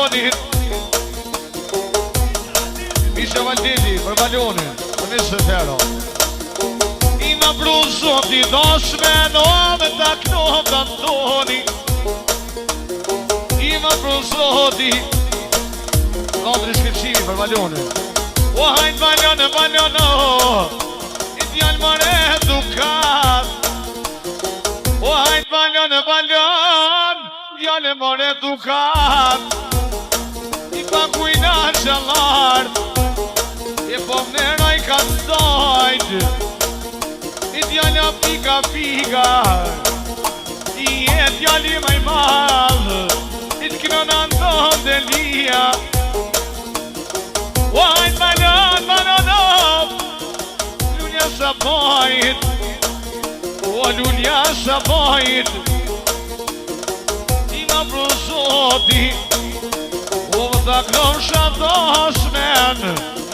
balonit. Isha Valditi për balonin, për nisë fero. Ima bruzoti doshme nove ta knohë kantoni. Ima bruzoti Andri Shkëllqimi për balonin. O hajt balonë, balonë, i t'jallë mëre edukat. O hajt balonë, balonë, t'jallë mëre edukat. I pakujna qalartë, i po mneroj ka stojtë. I t'jallë pika pika, i e t'jalli maj madhë. I t'kënë ndohë dhe lija. O hajt balon, balon, lulja sa bajt. O lulja sa bajt. Ima bruzoti, o vëta klosha doshmen.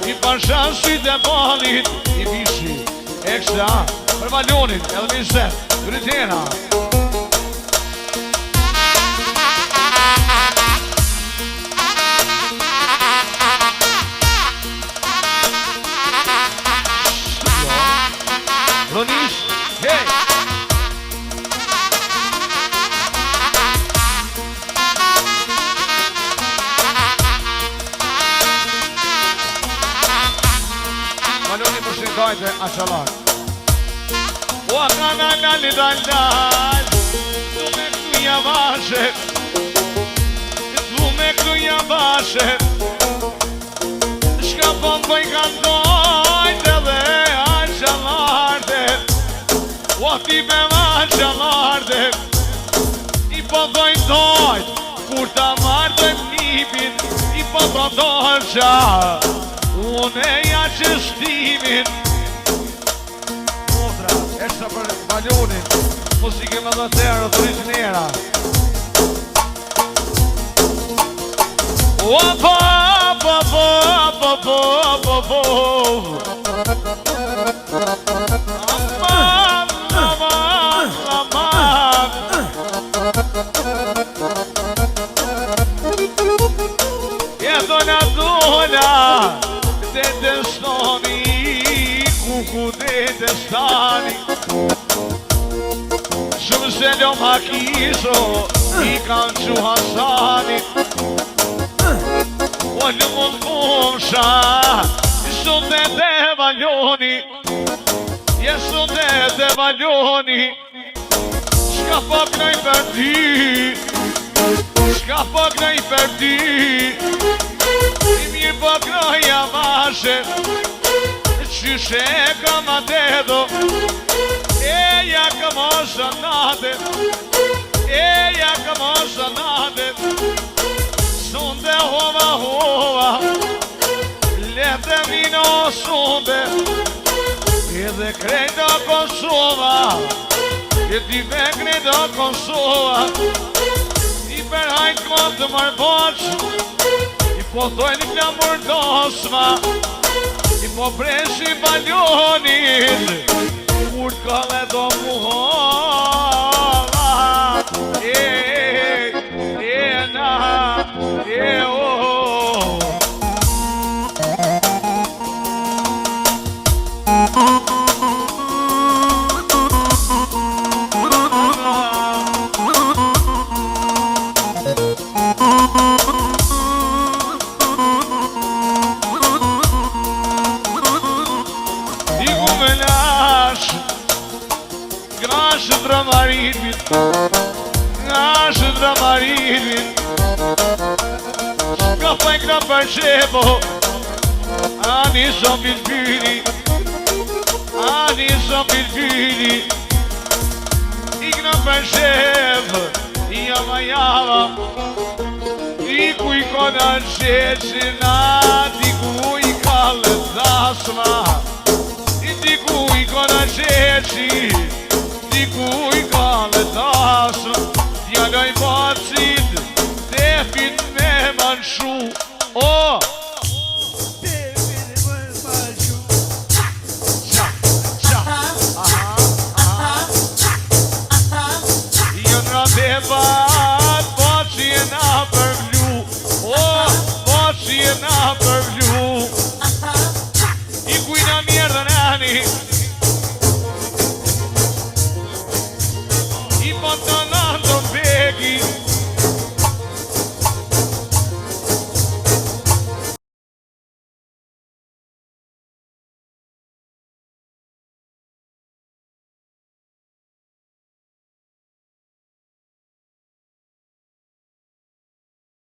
I pasha sytë e balit, i bishi ekstra për balonit, edhe mi set, Grytena. Ronis, hey! Baloni për shëngajtë e ashalar. O kana nali dal, du me kruja vashe. Du me kruja vashe. Shka pëmboj kandojtë dhe ashalartë. O ti me ashalartë. I po dojnë kur ta martëm nipin. I po prodojnë qa. Unë e ja qështimin. Motra, eshta për balonin. Musike më dhe tërë, originera. Opa, opa, opa, opa, opa. Aman, aman, aman. Jeto nga dola. Dhe destani, kuku dhe destani. Shumë se lo makiso, i kanë që Hasanit. O në mund kumsha, shumë dhe baloni. Jesë dhe baloni. Shka pak nëj për ty, shka pak nëj për ty. I mirë po kroja mashe, qyshe ka ma dedo. Eja ka mosha nade, eja ka mosha nade. Sonde hova hova, lete vino sonde. Edhe krejta Kosova, e ti me krejta Kosova. I për hajt këmë të marboq, po thojnë i flamur dosma. I po preshi balonit, kur t'kalle do muholla. Na, oh. Nashë dramarinit, shka pajk në përshebo. Ani së bilbili, ani së bilbili. Ik në përshebo, i java java. I ku i kona qeqina, di ku i kalle dasma. I di ku i kona qeqina, di ku i kalle dasma. Djalloj bacit, defin me manshu. O,